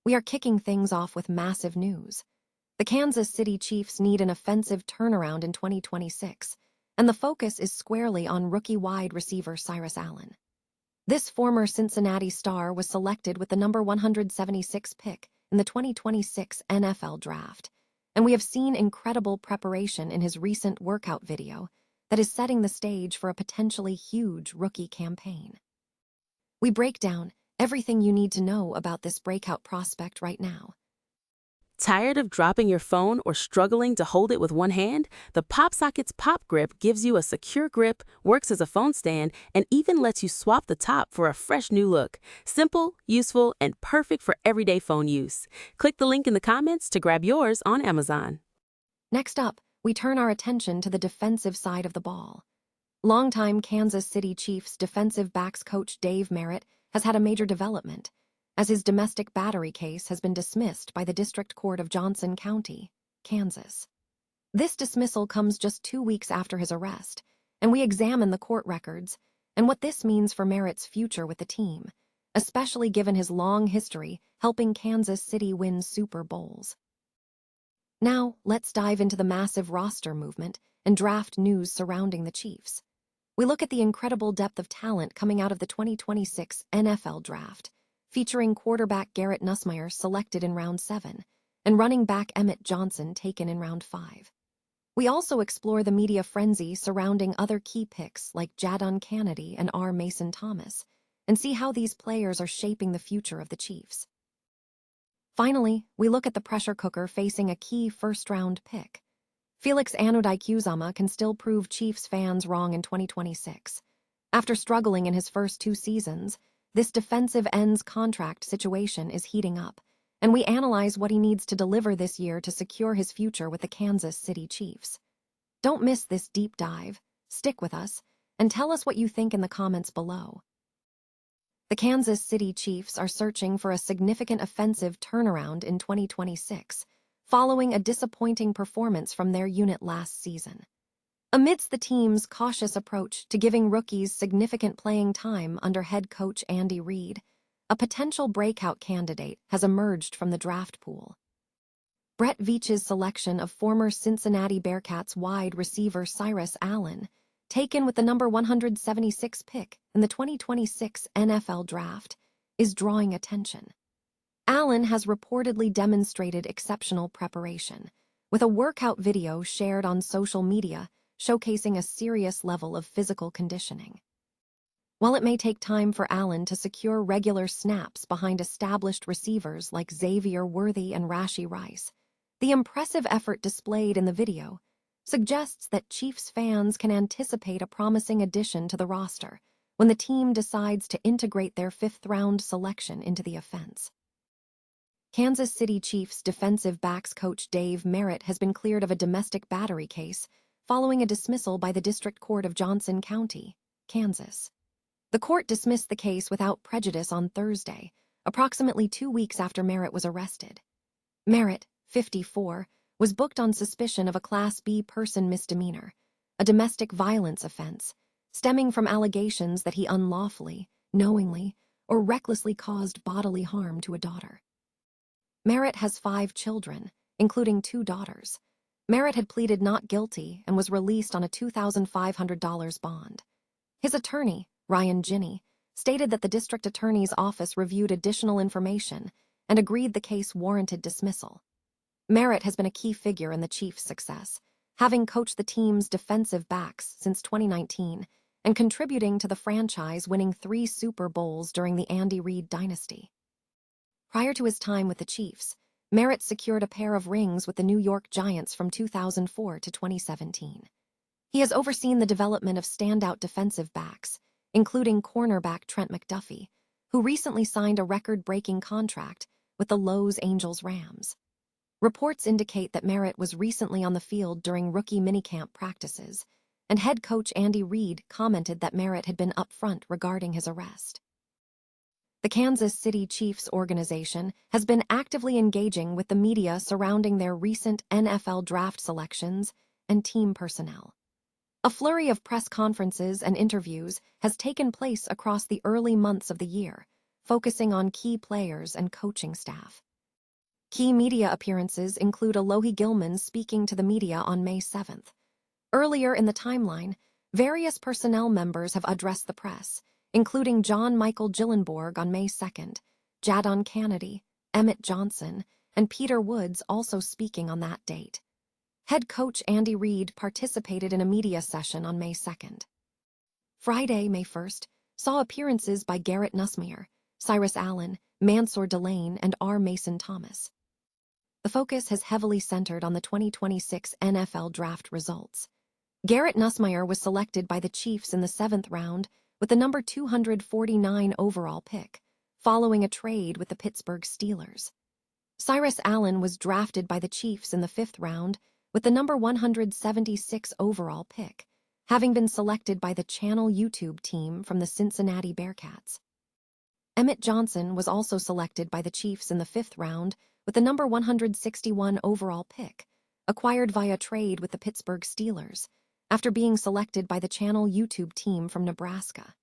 we are kicking things off with massive news. The Kansas City Chiefs need an offensive turnaround in 2026, and the focus is squarely on rookie wide receiver Cyrus Allen. This former Cincinnati star was selected with the number 176 pick in the 2026 NFL Draft, and we have seen incredible preparation in his recent workout video that is setting the stage for a potentially huge rookie campaign. We break down everything you need to know about this breakout prospect right now. Tired of dropping your phone or struggling to hold it with one hand? The PopSocket's Pop Grip gives you a secure grip, works as a phone stand, and even lets you swap the top for a fresh new look. Simple, useful, and perfect for everyday phone use. Click the link in the comments to grab yours on Amazon. Next up, we turn our attention to the defensive side of the ball. Longtime Kansas City Chiefs defensive backs coach Dave Merritt has had a major development, as his domestic battery case has been dismissed by the District Court of Johnson County, Kansas. This dismissal comes just 2 weeks after his arrest, and we examine the court records and what this means for Merritt's future with the team, especially given his long history helping Kansas City win Super Bowls. Now, let's dive into the massive roster movement and draft news surrounding the Chiefs. We look at the incredible depth of talent coming out of the 2026 NFL Draft, featuring quarterback Garrett Nussmeier selected in round 7 and running back Emmett Johnson taken in round 5. We also explore the media frenzy surrounding other key picks like Jadon Kennedy and R. Mason Thomas and see how these players are shaping the future of the Chiefs. Finally, we look at the pressure cooker facing a key first-round pick. Felix Anudike-Uzomah can still prove Chiefs fans wrong in 2026. After struggling in his first 2 seasons, this defensive end's contract situation is heating up, and we analyze what he needs to deliver this year to secure his future with the Kansas City Chiefs. Don't miss this deep dive, stick with us, and tell us what you think in the comments below. The Kansas City Chiefs are searching for a significant offensive turnaround in 2026, following a disappointing performance from their unit last season. Amidst the team's cautious approach to giving rookies significant playing time under head coach Andy Reid, a potential breakout candidate has emerged from the draft pool. Brett Veach's selection of former Cincinnati Bearcats wide receiver Cyrus Allen, taken with the number 176 pick in the 2026 NFL Draft, is drawing attention. Allen has reportedly demonstrated exceptional preparation, with a workout video shared on social media showcasing a serious level of physical conditioning. While it may take time for Allen to secure regular snaps behind established receivers like Xavier Worthy and Rashee Rice, the impressive effort displayed in the video suggests that Chiefs fans can anticipate a promising addition to the roster when the team decides to integrate their 5th-round selection into the offense. Kansas City Chiefs defensive backs coach Dave Merritt has been cleared of a domestic battery case following a dismissal by the District Court of Johnson County, Kansas. The court dismissed the case without prejudice on Thursday, approximately 2 weeks after Merritt was arrested. Merritt, 54, was booked on suspicion of a Class B person misdemeanor, a domestic violence offense, stemming from allegations that he unlawfully, knowingly, or recklessly caused bodily harm to a daughter. Merritt has 5 children, including 2 daughters. Merritt had pleaded not guilty and was released on a $2,500 bond. His attorney, Ryan Ginney, stated that the district attorney's office reviewed additional information and agreed the case warranted dismissal. Merritt has been a key figure in the Chiefs' success, having coached the team's defensive backs since 2019 and contributing to the franchise winning 3 Super Bowls during the Andy Reid dynasty. Prior to his time with the Chiefs, Merritt secured a pair of rings with the New York Giants from 2004 to 2017. He has overseen the development of standout defensive backs, including cornerback Trent McDuffie, who recently signed a record-breaking contract with the Los Angeles Rams. Reports indicate that Merritt was recently on the field during rookie minicamp practices, and head coach Andy Reid commented that Merritt had been upfront regarding his arrest. The Kansas City Chiefs organization has been actively engaging with the media surrounding their recent NFL draft selections and team personnel. A flurry of press conferences and interviews has taken place across the early months of the year, focusing on key players and coaching staff. Key media appearances include Alohi Gilman speaking to the media on May 7th. Earlier in the timeline, various personnel members have addressed the press, including John Michael Gillenborg on May 2nd, Jadon Kennedy, Emmett Johnson, and Peter Woods also speaking on that date. Head coach Andy Reid participated in a media session on May 2nd. Friday, May 1st, saw appearances by Garrett Nussmeier, Cyrus Allen, Mansour Delane, and R. Mason Thomas. The focus has heavily centered on the 2026 NFL Draft results. Garrett Nussmeier was selected by the Chiefs in the 7th round with the number 249 overall pick, following a trade with the Pittsburgh Steelers. Cyrus Allen was drafted by the Chiefs in the 5th round with the number 176 overall pick, having been selected by the Channel YouTube team from the Cincinnati Bearcats. Emmett Johnson was also selected by the Chiefs in the 5th round with the number 161 overall pick, acquired via trade with the Pittsburgh Steelers, after being selected by the Channel YouTube team from Nebraska.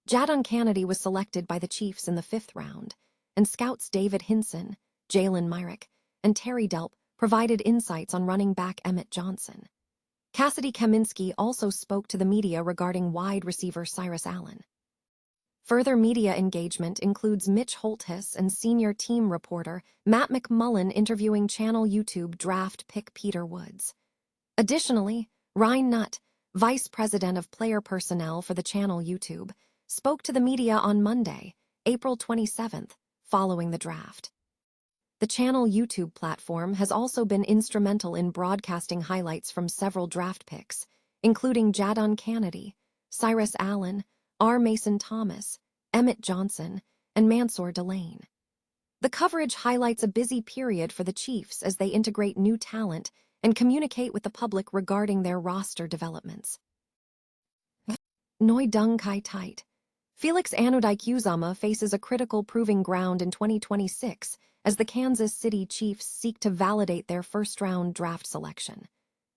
Jadon Kennedy was selected by the Chiefs in the 5th round, and scouts David Hinson, Jalen Myrick, and Terry Delp provided insights on running back Emmett Johnson. Cassidy Kaminsky also spoke to the media regarding wide receiver Cyrus Allen. Further media engagement includes Mitch Holthus and senior team reporter Matt McMullen interviewing Channel YouTube draft pick Peter Woods. Additionally, Ryan Nutt, vice president of player personnel for the Channel YouTube, spoke to the media on Monday, April 27th, following the draft. The Channel YouTube platform has also been instrumental in broadcasting highlights from several draft picks, including Jadon Kennedy, Cyrus Allen, R. Mason Thomas, Emmett Johnson, and Mansour Delane. The coverage highlights a busy period for the Chiefs as they integrate new talent and communicate with the public regarding their roster developments. Noi Dung Kai Tight. Felix Anudike-Uzomah faces a critical proving ground in 2026 as the Kansas City Chiefs seek to validate their first-round draft selection.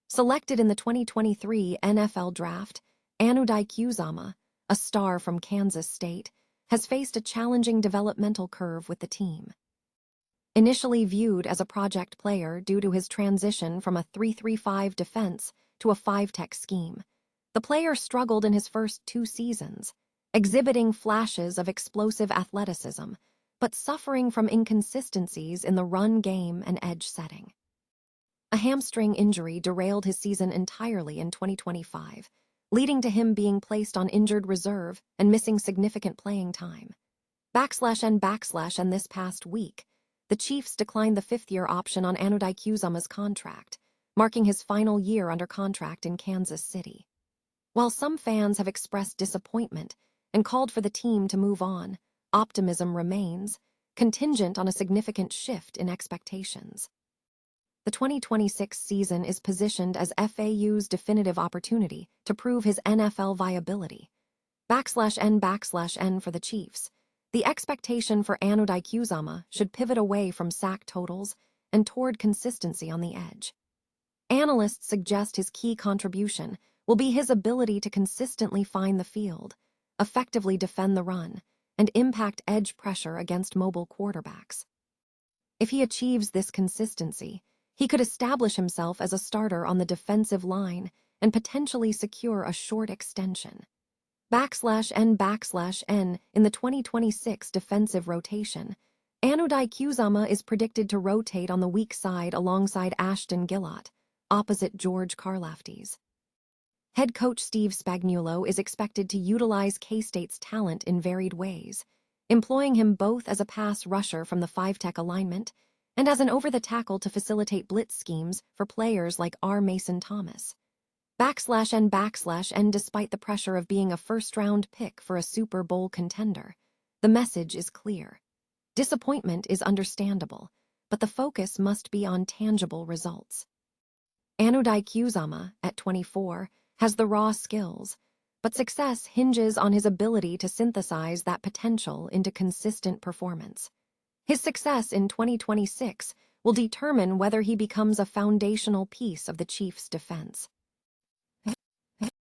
Selected in the 2023 NFL Draft, Anudike-Uzomah, a star from Kansas State, has faced a challenging developmental curve with the team. Initially viewed as a project player due to his transition from a 3-3-5 defense to a 5-tech scheme, the player struggled in his first 2 seasons, exhibiting flashes of explosive athleticism, but suffering from inconsistencies in the run game and edge setting. A hamstring injury derailed his season entirely in 2025, leading to him being placed on injured reserve and missing significant playing time. /N this past week, the Chiefs declined the 5th-year option on Anudike-Uzomah's contract, marking his final year under contract in Kansas City. While some fans have expressed disappointment and called for the team to move on, optimism remains, contingent on a significant shift in expectations. The 2026 season is positioned as FAU's definitive opportunity to prove his NFL viability. /N for the Chiefs. The expectation for Anudike-Uzomah should pivot away from sack totals and toward consistency on the edge. Analysts suggest his key contribution will be his ability to consistently find the field, effectively defend the run, and impact edge pressure against mobile quarterbacks. If he achieves this consistency, he could establish himself as a starter on the defensive line and potentially secure a short extension. /N in the 2026 defensive rotation, Anudike-Uzomah is predicted to rotate on the weak side alongside Ashton Gillott, opposite George Karlaftis. Head coach Steve Spagnuolo is expected to utilize K-State's talent in varied ways, employing him both as a pass rusher from the 5-tech alignment and as an over-the-tackle to facilitate blitz schemes for players like R. Mason Thomas. /N despite the pressure of being a first-round pick for a Super Bowl contender, the message is clear. Disappointment is understandable, but the focus must be on tangible results. Anudike-Uzomah, at 24, has the raw skills, but success hinges on his ability to synthesize that potential into consistent performance. His success in 2026 will determine whether he becomes a foundational piece of the Chiefs' defense.